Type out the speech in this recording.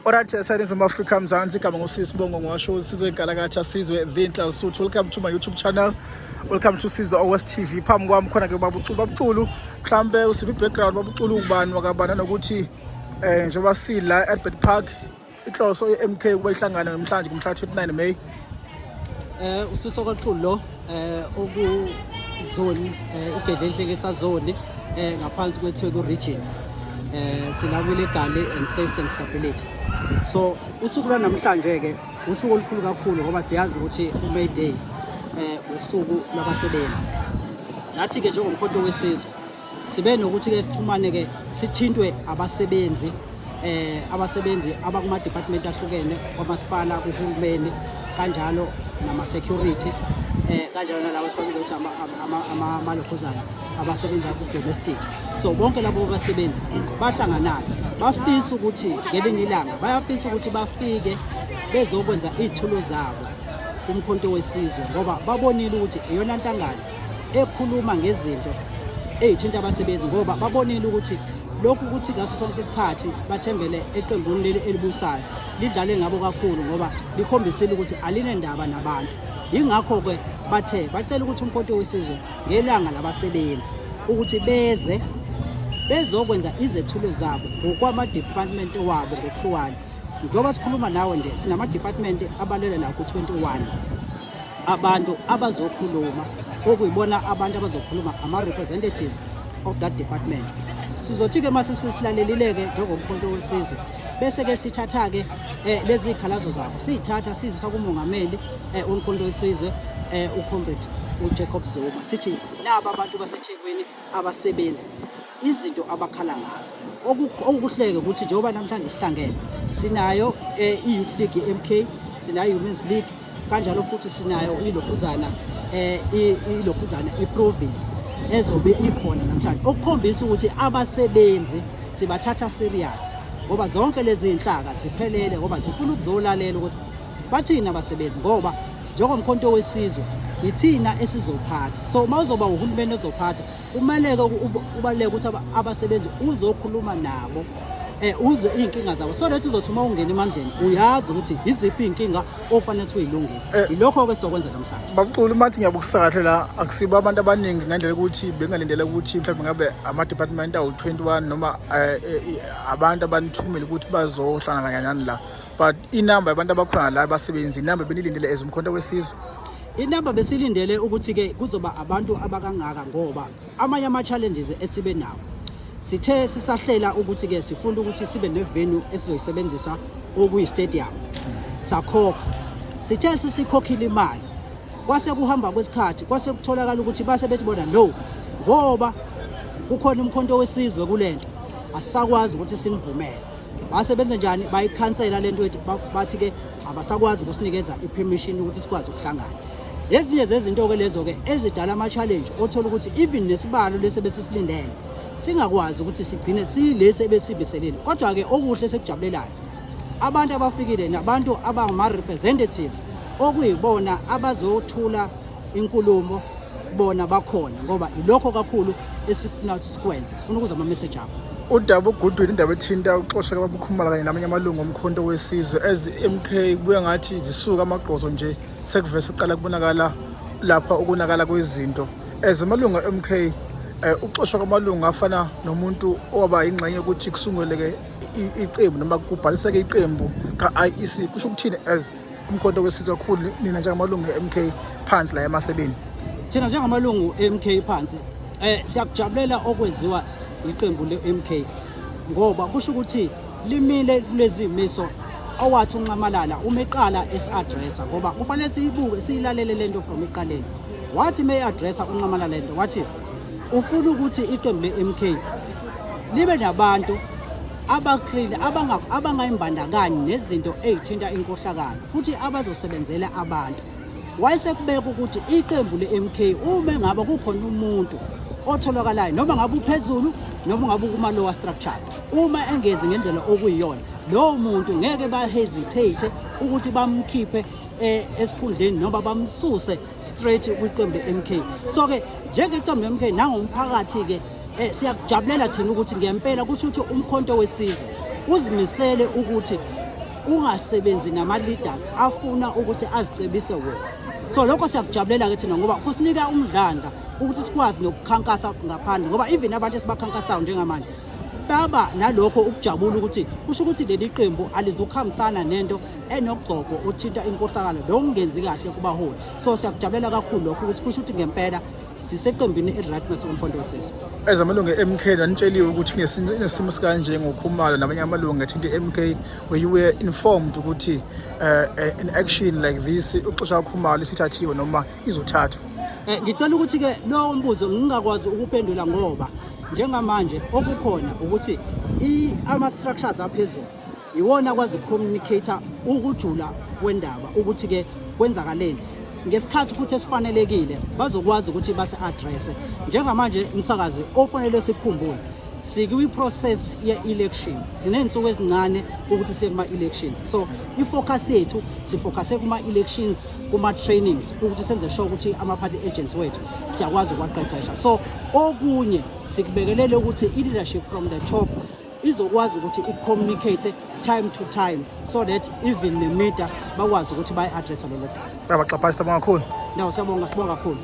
Alright, Southern Africa, Mzansi, igama ngusisibongo ngwasho Sizwe Inkalakatha, Sizwe Vinhla Lesotho. Welcome to my YouTube channel. Welcome to Sizwe OS TV. Phambi kwami khona ke babuculu mhlambe usiphi background babuculu ubani wakabana nokuthi njengoba sila Albert Park inhloso ye-MK kuba ihlangana namhlanje kumhla 29 May. Usifiso kaQulu lo oku zone igedlehlekisa zone ngaphansi kweTheku region. Sinabile egale and safety and stability. So usuku lwanamhlanje ke usuku olukhulu kakhulu ngoba siyazi ukuthi uMay Day usuku labasebenzi. Nathi ke njengomkhonto wesizwe sibe nokuthi ke sixhumane ke sithintwe abasebenzi abakuma department ahlukene kwamasipala kuhulumeni kanjalo nama security kanjalo nalabo sibabiza ukuthi amalokuzana abasebenza ku domestic. So bonke labo basebenzi bahlanganayo bafisa ukuthi ngelinye ilanga bayafisa ukuthi bafike bezokwenza izithulo zabo kumkhonto wesizwe ngoba babonile ukuthi iyona nhlangano ekhuluma ngezinto ezithinta abasebenzi ngoba babonile ukuthi lokhu ukuthi ngaso sonke isikhathi bathembele eqembuni leli elibusayo lidlale ngabo kakhulu ngoba likhombisile ukuthi alinendaba nabantu. Ingakho ke bathe bacela ukuthi umkhonto wesizwe ngelanga labasebenzi ukuthi bezokwenza izethulo zabo ngokwama department wabo ngokuhlukana. Njengoba sikhuluma nawe nje sinama department abalele la ku 21 abantu abazokhuluma okuyibona abantu abazokhuluma ama representatives of that department. Sizothi ke mase sisilalelileke njengomkhonto wesizwe bese ke sithatha ke lezi ikhalazo zabo siyithatha sizisa kumongameli umkhonto wesizwe uComrade uJacob Zuma sithi laba abantu baseThekwini abasebenzi izinto abakhala ngazo okuhleke ukuthi njengoba namhlanje sihlangene sinayo iYouth League MK sinayo Women's League kanjalo futhi sinayo ilokuzana iprovince ezobe ikhona namhlanje okukhombisa ukuthi abasebenzi sibathatha serious ngoba zonke lezi inhlaka ziphelele ngoba zifuna ukuzolalela ukuthi bathina abasebenzi ngoba njengomkhonto wesizwe yithina esizophatha. So mawuzoba uhulumeni ozophatha kumaleke ubaleke ukuthi abasebenzi uzokhuluma nabo uzwe inkinga zabo so lethi uzothuma ungena emandleni uyazi ukuthi iziphi inkinga ofanele ukuthi uyilungise. Ilokho ke sokwenza namhlanje babuculu mathi ngiyabukusisa kahle la akusibo abantu abaningi ngendlela ukuthi bengalindele ukuthi mhlawumbe ngabe ama department awu 21 noma abantu abanithumile ukuthi bazohlangana nani la, but inamba yabantu abakhona la abasebenzi inamba benilindele ezomkhonto wesizwe. Inamba besilindele ukuthi ke kuzoba abantu abakangaka ngoba amanye ama challenges esibe nawo sithe sisahlela ukuthi ke sifunda ukuthi sibe nevenue esizoyisebenzisa okuyi stadium sakhokha sithe sisikhokhile imali kwase kuhamba kwesikhathi kwase kutholakala ukuthi base bethi bona no ngoba kukhona umkhonto wesizwe kulento asakwazi ukuthi sinivumele basebenza njani bayikhansela lento bathi ke abasakwazi ukusinikeza ipermission ukuthi sikwazi ukuhlangana. Ezinye zezinto ke lezo ke ezidala ama challenge othola ukuthi even nesibalo lesebesisilindele singakwazi ukuthi sigcine silese besibiselile kodwa ke okuhle sekujabulelayo abantu abafikile nabantu abangama representatives okuyibona abazothula inkulumo bona bakhona ngoba ilokho kakhulu esifuna ukuthi sikwenze sifuna ukuza ama message abo. Udaba uGoodwill indaba ethinta uxosheka babukhumala kanye namanye amalungu omkhonto wesizwe as MK kubuye ngathi zisuka amagqozo nje sekuvese uqala kubonakala lapha ukunakala kwezinto as amalungu eMK uxoshwa kwamalungu afana nomuntu owaba ingxenye ukuthi kusunguleke iqembu noma kubhaliseke iqembu kaIEC kusho ukuthini as umkhonto wesizwe kakhulu nina njengamalungu eMK phansi la emasebeni. Thina njengamalungu eMK phansi siyakujabulela okwenziwa iqembu leMK ngoba kusho ukuthi limile kulezi miso owathi unqamalala umeqala esaddressa ngoba kufanele siyibuke siyilalele lento from eqaleni. Wathi may addressa unqamalala lento wathi ufuna ukuthi iqembu leMK libe nabantu abaclean abangayimbandakanye nezinto ezithinta inkohlakalo futhi abazosebenzela abantu. Wayesekubeka ukuthi iqembu leMK uma ngabe kukhona umuntu otholakalayo noma ngabe uphezulu noma ngabe kuma lower structures uma engezi ngendlela okuyiyona lo muntu ngeke ba hesitate ukuthi bamkhiphe esikhundleni noma bamsuse straight kwiqembu leMK. So ke njengeqembu leMK nangomphakathi ke siyakujabulela thina ukuthi ngempela kusho ukuthi umkhonto wesizwe uzimisele ukuthi ungasebenzi nama-leaders afuna ukuthi azicebise wona. So lokho siyakujabulela-ke thina ngoba kusinika umdlandla ukuthi sikwazi nokukhankasa ngaphandle ngoba even abantu esibakhankasayo njengamanje baba nalokho ukujabula ukuthi kusho ukuthi leli qembu alizukuhambisana nento enogqoko uthinta inkohlakalo lokungenzi kahle kubaholi. So siyakujabulela kakhulu lokho ukuthi kusho ukuthi ngempela siseqembini eli-right ngasekompondo wesizwe. Ezamalungu e-MK nanitsheliwe ukuthi inesimo sikanje ngoKhumalo nabanye amalungu athinta i-MK where you were informed ukuthi an action like this uxosha kaKhumalo isithathiwe noma izothathwa. Ngicela ukuthi-ke lowo mbuzo ngingakwazi ukuphendula ngoba njengamanje okukhona ukuthi ama-structures aphezulu iwona akwazi ukucommunicate ukujula kwendaba ukuthi-ke kwenzakaleni ngesikhathi futhi esifanelekile bazokwazi ukuthi base-addresse. Njengamanje umsakazi ofanele sikhumbule sikwi-process ye-election siney'nsuku ezincane ukuthi siye kuma-elections, so i-focus yethu sifocuse kuma-elections, kuma-trainings ukuthi senze sure ukuthi ama-party agents wethu siyakwazi ukuwaqeqesha. So okunye sikubekelele ukuthi i-leadership from the top izokwazi ukuthi i-communicate time to time so that even the media bakwazi ukuthi bayi-addresse lolo daba. Baba Xhaphazi, sibonga kakhulu. Siyabonga kakhulu.